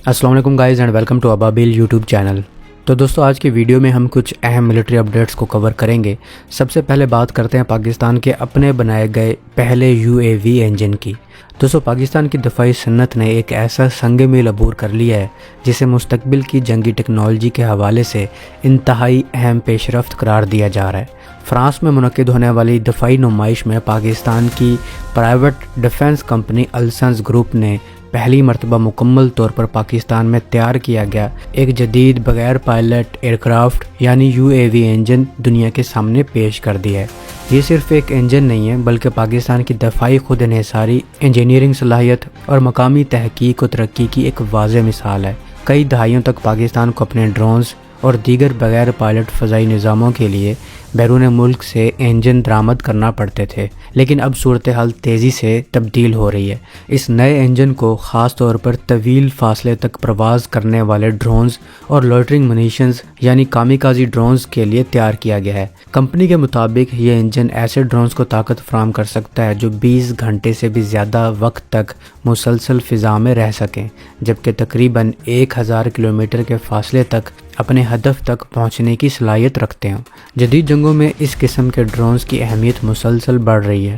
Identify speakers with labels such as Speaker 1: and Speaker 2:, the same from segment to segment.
Speaker 1: السلام علیکم guys and welcome to Ababeel YouTube channel. تو دوستو آج کی ویڈیو میں ہم کچھ اہم ملٹری اپڈیٹس کو کور کریں گے۔ سب سے پہلے بات کرتے ہیں پاکستان کے اپنے بنائے گئے پہلے UAV انجن کی۔ دوستو پاکستان کی دفاعی صنعت نے ایک ایسا سنگ میل عبور کر لیا ہے جسے مستقبل کی جنگی ٹیکنالوجی کے حوالے سے انتہائی اہم پیش رفت قرار دیا جا رہا ہے۔ فرانس میں منعقد ہونے والی دفاعی نمائش میں پاکستان کی پرائیویٹ ڈیفنس کمپنی السنز گروپ نے پہلی مرتبہ مکمل طور پر پاکستان میں تیار کیا گیا ایک جدید بغیر پائلٹ ایئرکرافٹ یعنی UAV انجن دنیا کے سامنے پیش کر دیا ہے۔ یہ صرف ایک انجن نہیں ہے بلکہ پاکستان کی دفاعی خود انحصاری انجینئرنگ صلاحیت اور مقامی تحقیق و ترقی کی ایک واضح مثال ہے۔ کئی دہائیوں تک پاکستان کو اپنے ڈرونز اور دیگر بغیر پائلٹ فضائی نظاموں کے لیے بیرون ملک سے انجن درآمد کرنا پڑتے تھے، لیکن اب صورتحال تیزی سے تبدیل ہو رہی ہے۔ اس نئے انجن کو خاص طور پر طویل فاصلے تک پرواز کرنے والے ڈرونز اور لوٹرنگ منیشنز یعنی کامیکازی ڈرونز کے لیے تیار کیا گیا ہے۔ کمپنی کے مطابق یہ انجن ایسے ڈرونز کو طاقت فراہم کر سکتا ہے جو 20 گھنٹے سے بھی زیادہ وقت تک مسلسل فضا میں رہ سکیں، جبکہ تقریباً 1000 کلومیٹر کے فاصلے تک اپنے ہدف تک پہنچنے کی صلاحیت رکھتے ہیں۔ جدید جنگوں میں اس قسم کے ڈرونز کی اہمیت مسلسل بڑھ رہی ہے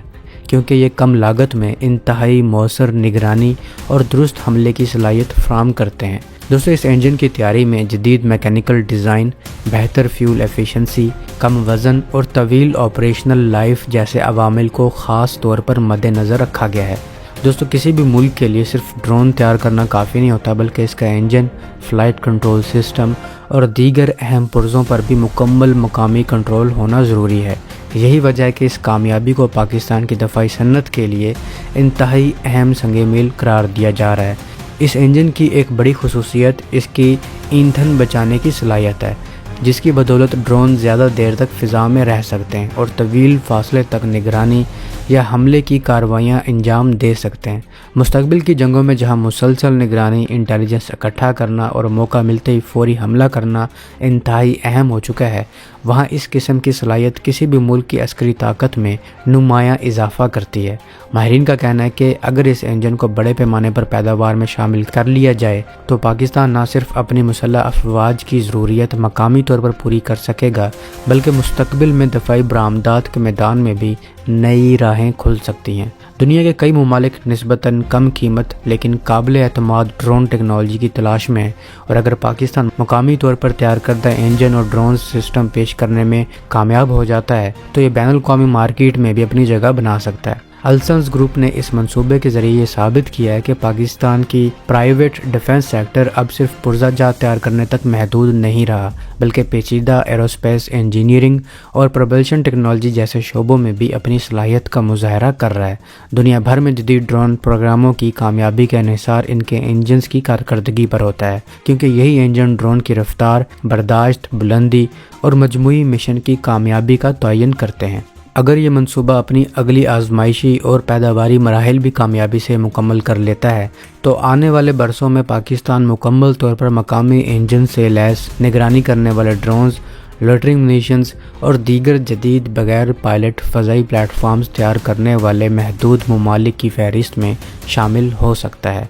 Speaker 1: کیونکہ یہ کم لاگت میں انتہائی مؤثر نگرانی اور درست حملے کی صلاحیت فراہم کرتے ہیں۔ دوستو اس انجن کی تیاری میں جدید میکینیکل ڈیزائن، بہتر فیول ایفیشنسی، کم وزن اور طویل آپریشنل لائف جیسے عوامل کو خاص طور پر مد نظر رکھا گیا ہے۔ دوستو کسی بھی ملک کے لیے صرف ڈرون تیار کرنا کافی نہیں ہوتا بلکہ اس کا انجن، فلائٹ کنٹرول سسٹم اور دیگر اہم پرزوں پر بھی مکمل مقامی کنٹرول ہونا ضروری ہے۔ یہی وجہ ہے کہ اس کامیابی کو پاکستان کی دفاعی صنعت کے لیے انتہائی اہم سنگ میل قرار دیا جا رہا ہے۔ اس انجن کی ایک بڑی خصوصیت اس کی ایندھن بچانے کی صلاحیت ہے، جس کی بدولت ڈرون زیادہ دیر تک فضا میں رہ سکتے ہیں اور طویل فاصلے تک نگرانی یا حملے کی کارروائیاں انجام دے سکتے ہیں۔ مستقبل کی جنگوں میں جہاں مسلسل نگرانی، انٹیلیجنس اکٹھا کرنا اور موقع ملتے ہی فوری حملہ کرنا انتہائی اہم ہو چکا ہے، وہاں اس قسم کی صلاحیت کسی بھی ملک کی عسکری طاقت میں نمایاں اضافہ کرتی ہے۔ ماہرین کا کہنا ہے کہ اگر اس انجن کو بڑے پیمانے پر پیداوار میں شامل کر لیا جائے تو پاکستان نہ صرف اپنی مسلح افواج کی ضروریت مقامی طور پر پوری کر سکے گا بلکہ مستقبل میں دفاعی برآمدات کے میدان میں بھی نئی راہیں کھل سکتی ہیں۔ دنیا کے کئی ممالک نسبتاً کم قیمت لیکن قابل اعتماد ڈرون ٹیکنالوجی کی تلاش میں ہیں، اور اگر پاکستان مقامی طور پر تیار کردہ انجن اور ڈرون سسٹم پیش کرنے میں کامیاب ہو جاتا ہے تو یہ بین الاقوامی مارکیٹ میں بھی اپنی جگہ بنا سکتا ہے۔ السنز گروپ نے اس منصوبے کے ذریعے یہ ثابت کیا ہے کہ پاکستان کی پرائیویٹ ڈیفنس سیکٹر اب صرف پرزہ جات تیار کرنے تک محدود نہیں رہا بلکہ پیچیدہ ایروسپیس انجینئرنگ اور پروپلشن ٹیکنالوجی جیسے شعبوں میں بھی اپنی صلاحیت کا مظاہرہ کر رہا ہے۔ دنیا بھر میں جدید ڈرون پروگراموں کی کامیابی کا انحصار ان کے انجنز کی کارکردگی پر ہوتا ہے، کیونکہ یہی انجن ڈرون کی رفتار، برداشت، بلندی اور مجموعی مشن کی کامیابی کا تعین کرتے ہیں۔ اگر یہ منصوبہ اپنی اگلی آزمائشی اور پیداواری مراحل بھی کامیابی سے مکمل کر لیتا ہے تو آنے والے برسوں میں پاکستان مکمل طور پر مقامی انجن سے لیس نگرانی کرنے والے ڈرونز، لوٹرنگ منیشنز اور دیگر جدید بغیر پائلٹ فضائی پلیٹ فارمز تیار کرنے والے محدود ممالک کی فہرست میں شامل ہو سکتا ہے۔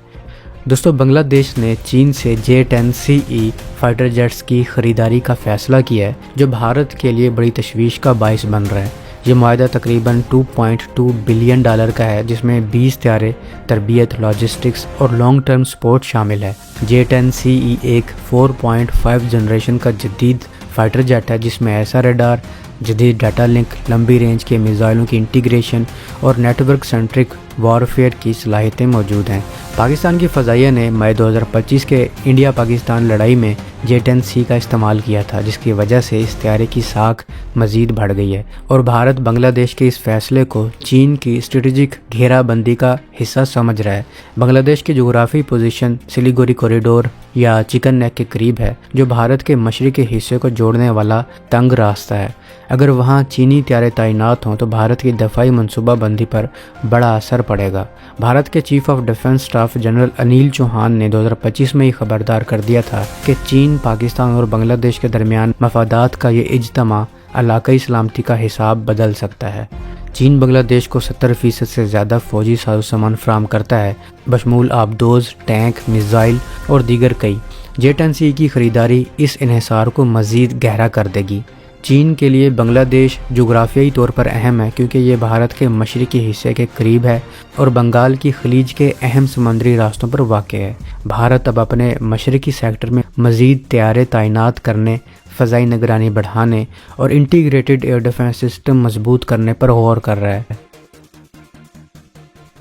Speaker 1: دوستو بنگلہ دیش نے چین سے J-10CE فائٹر جیٹس کی خریداری کا فیصلہ کیا ہے جو بھارت کے لیے بڑی تشویش کا باعث بن رہا ہے۔ یہ معاہدہ تقریباً $2.2 بلین کا ہے جس میں 20 طیارے، تربیت، لاجسٹکس اور لانگ ٹرم سپورٹ شامل ہے۔ J-10CE ایک 4.5 جنریشن کا جدید فائٹر جیٹ ہے جس میں ایسا ریڈار، جدید ڈیٹا لنک، لمبی رینج کے میزائلوں کی انٹیگریشن اور نیٹ ورک سینٹرک وارفیئر کی صلاحیتیں موجود ہیں۔ پاکستان کی فضائیہ نے مئی 2025 کے انڈیا پاکستان لڑائی میں J-10C کا استعمال کیا تھا، جس کی وجہ سے اس طیارے کی ساکھ مزید بڑھ گئی ہے، اور بھارت بنگلہ دیش کے اس فیصلے کو چین کی اسٹریٹجک گھیرا بندی کا حصہ سمجھ رہا ہے۔ بنگلہ دیش کی جغرافی پوزیشن سلیگوری کوریڈور یا چکن نیک کے قریب ہے، جو بھارت کے مشرقی حصے کو جوڑنے والا تنگ راستہ ہے۔ اگر وہاں چینی طیارے تعینات ہوں تو بھارت کی دفاعی منصوبہ بندی پر بڑا اثر پڑے گا۔ بھارت کے chief of defence staff general Anil Chauhan نے 2025 میں یہ خبردار کر دیا تھا کہ چین، پاکستان اور بنگلہ دیش کے درمیان مفادات کا یہ اجتماع علاقائی سلامتی کا حساب بدل سکتا ہے۔ چین بنگلہ دیش کو 70% سے زیادہ فوجی ساز و سامان فراہم کرتا ہے، بشمول آبدوز، ٹینک، میزائل اور دیگر کئی۔ J-10C کی خریداری اس انحصار کو مزید گہرا کر دے گی۔ چین کے لیے بنگلہ دیش جغرافیائی طور پر اہم ہے کیونکہ یہ بھارت کے مشرقی حصے کے قریب ہے اور بنگال کی خلیج کے اہم سمندری راستوں پر واقع ہے۔ بھارت اب اپنے مشرقی سیکٹر میں مزید طیارے تعینات کرنے، فضائی نگرانی بڑھانے اور انٹیگریٹڈ ایئر ڈیفنس سسٹم مضبوط کرنے پر غور کر رہا ہے۔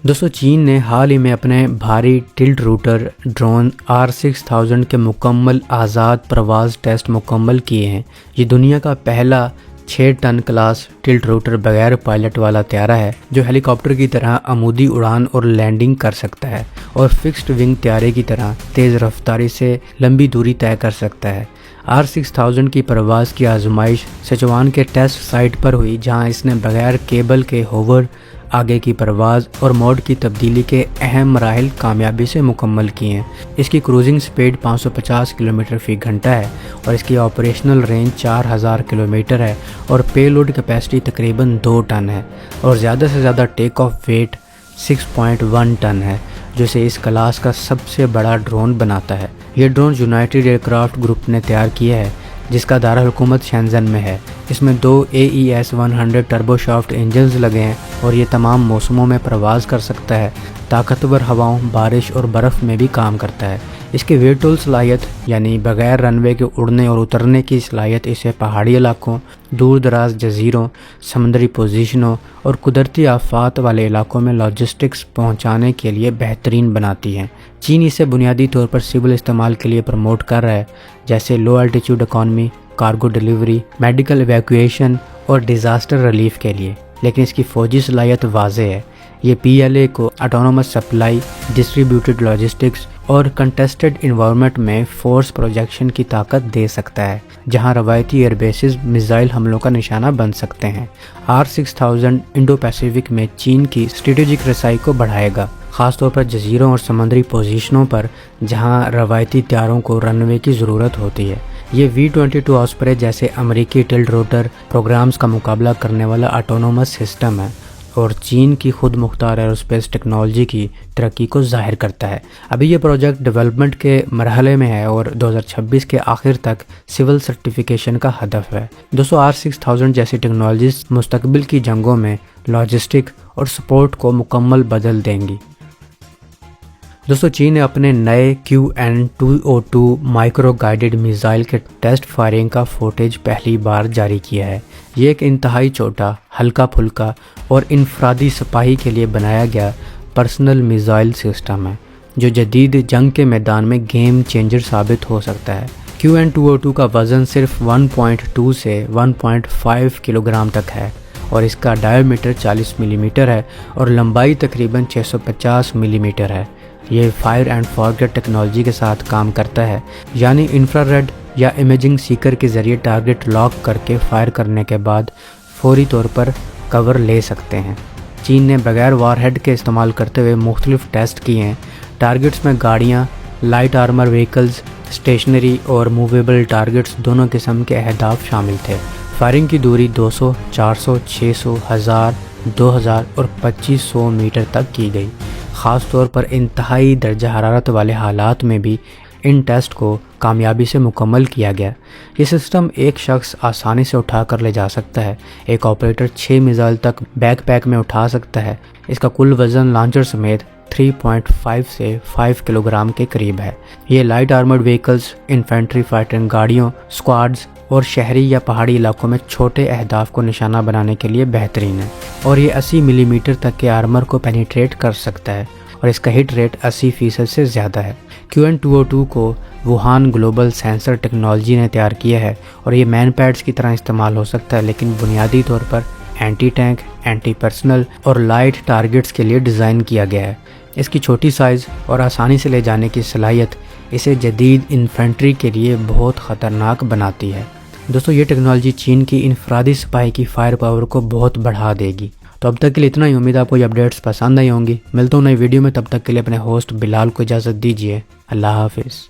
Speaker 1: دوستو، چین نے حال ہی میں اپنے بھاری ٹلٹ روٹر ڈرون R6000 کے مکمل آزاد پرواز ٹیسٹ مکمل کیے ہیں۔ یہ دنیا کا پہلا 6 ٹن کلاس ٹلٹ روٹر بغیر پائلٹ والا طیارہ ہے جو ہیلی کاپٹر کی طرح عمودی اڑان اور لینڈنگ کر سکتا ہے اور فکسڈ ونگ طیارے کی طرح تیز رفتاری سے لمبی دوری طے کر سکتا ہے۔ R6000 کی پرواز کی آزمائش سچوان کے ٹیسٹ سائٹ پر ہوئی، جہاں اس نے بغیر کیبل کے ہوور، آگے کی پرواز اور موڈ کی تبدیلی کے اہم مراحل کامیابی سے مکمل کیے ہیں۔ اس کی کروزنگ سپیڈ 550 کلومیٹر فی گھنٹہ ہے اور اس کی آپریشنل رینج 4000 کلومیٹر ہے اور پے لوڈ کیپیسٹی تقریباً 2 ٹن ہے اور زیادہ سے زیادہ ٹیک آف ویٹ 6.1 ٹن ہے، جو اسے اس کلاس کا سب سے بڑا ڈرون بناتا ہے۔ یہ drone United Aircraft Group نے تیار کیا ہے جس کا دارالحکومت شینزن میں ہے۔ اس میں 2 AES 100 ٹربو شافٹ انجنز لگے ہیں اور یہ تمام موسموں میں پرواز کر سکتا ہے، طاقتور ہواؤں، بارش اور برف میں بھی کام کرتا ہے۔ اس کی ویٹول صلاحیت یعنی بغیر رن وے کے اڑنے اور اترنے کی صلاحیت اسے پہاڑی علاقوں، دور دراز جزیروں، سمندری پوزیشنوں اور قدرتی آفات والے علاقوں میں لاجسٹکس پہنچانے کے لیے بہترین بناتی ہے۔ چین اسے بنیادی طور پر سول استعمال کے لیے پروموٹ کر رہا ہے، جیسے low altitude economy, cargo delivery, medical evacuation اور ڈیزاسٹر ریلیف کے لیے، لیکن اس کی فوجی صلاحیت واضح ہے۔ یہ PLA کو آٹونومس سپلائی، ڈسٹریبیوٹڈ لاجسٹکس اور کنٹیسٹڈ انوائرمنٹ میں فورس پروجیکشن کی طاقت دے سکتا ہے، جہاں روایتی ایئر بیسز میزائل حملوں کا نشانہ بن سکتے ہیں۔ R6000 انڈو پیسیفک میں چین کی اسٹریٹجک رسائی کو بڑھائے گا، خاص طور پر جزیروں اور سمندری پوزیشنوں پر جہاں روایتی طیاروں کو رن وے کی ضرورت ہوتی ہے۔ یہ V-22 آسپرے جیسے امریکی ٹلٹ روٹر پروگرامز کا مقابلہ کرنے والا آٹونومس سسٹم ہے اور چین کی خود مختار ایروسپیس ٹیکنالوجی کی ترقی کو ظاہر کرتا ہے۔ ابھی یہ پروجیکٹ ڈیولپمنٹ کے مرحلے میں ہے اور 2026 کے آخر تک سول سرٹیفیکیشن کا ہدف ہے۔ دوستو، R6000 جیسی ٹیکنالوجیز مستقبل کی جنگوں میں لاجسٹک اور سپورٹ کو مکمل بدل دیں گی۔ دوستو، چین نے اپنے نئے QN202 مائکرو گائیڈڈ میزائل کے ٹیسٹ فائرنگ کا فوٹیج پہلی بار جاری کیا ہے۔ یہ ایک انتہائی چھوٹا، ہلکا پھلکا اور انفرادی سپاہی کے لیے بنایا گیا پرسنل میزائل سسٹم ہے جو جدید جنگ کے میدان میں گیم چینجر ثابت ہو سکتا ہے۔ QN202 کا وزن صرف 1.2 سے 1.5 کلو گرام تک ہے اور اس کا ڈائیمیٹر 40 ملی میٹر ہے اور لمبائی تقریباً 650 ملی میٹر ہے۔ یہ فائر اینڈ فارگیٹ ٹیکنالوجی کے ساتھ کام کرتا ہے، یعنی انفراریڈ یا امیجنگ سیکر کے ذریعے ٹارگٹ لاک کر کے فائر کرنے کے بعد فوری طور پر کور لے سکتے ہیں۔ چین نے بغیر وار ہیڈ کے استعمال کرتے ہوئے مختلف ٹیسٹ کیے ہیں۔ ٹارگٹس میں گاڑیاں، لائٹ آرمر وہیکلز، اسٹیشنری اور موویبل ٹارگٹس دونوں قسم کے اہداف شامل تھے۔ فائرنگ کی دوری 200، 400، 600، 1000، 2000 اور 2500 میٹر تک کی گئی۔ خاص طور پر انتہائی درجہ حرارت والے حالات میں بھی ان ٹیسٹ کو کامیابی سے مکمل کیا گیا۔ یہ سسٹم ایک شخص آسانی سے اٹھا کر لے جا سکتا ہے۔ ایک آپریٹر 6 میزائل تک بیک پیک میں اٹھا سکتا ہے۔ اس کا کل وزن لانچر سمیت 3.5 سے 5 کلو گرام کے قریب ہے۔ یہ light armoured vehicles, infantry fighting گاڑیوں، اسکواڈز اور شہری یا پہاڑی علاقوں میں چھوٹے اہداف کو نشانہ بنانے کے لیے بہترین ہے، اور یہ 80 ملی میٹر تک کے آرمر کو پینیٹریٹ کر سکتا ہے اور اس کا ہٹ ریٹ 80% سے زیادہ ہے۔ QN202 کو ووہان گلوبل سینسر ٹیکنالوجی نے تیار کیا ہے اور یہ مین پیڈز کی طرح استعمال ہو سکتا ہے، لیکن بنیادی طور پر اینٹی ٹینک، اینٹی پرسنل اور لائٹ ٹارگٹس کے لیے ڈیزائن کیا گیا ہے۔ اس کی چھوٹی سائز اور آسانی سے لے جانے کی صلاحیت اسے جدید انفینٹری کے لیے بہت خطرناک بناتی ہے۔ دوستو، یہ ٹیکنالوجی چین کی انفرادی سپاہی کی فائر پاور کو بہت بڑھا دے گی۔ تو اب تک کے لیے اتنا ہی، امید آپ کو یہ اپڈیٹس پسند آئی ہوں گی۔ ملتا ہوں نئی ویڈیو میں، تب تک کے لیے اپنے ہوسٹ بلال کو اجازت دیجیے۔ اللہ حافظ۔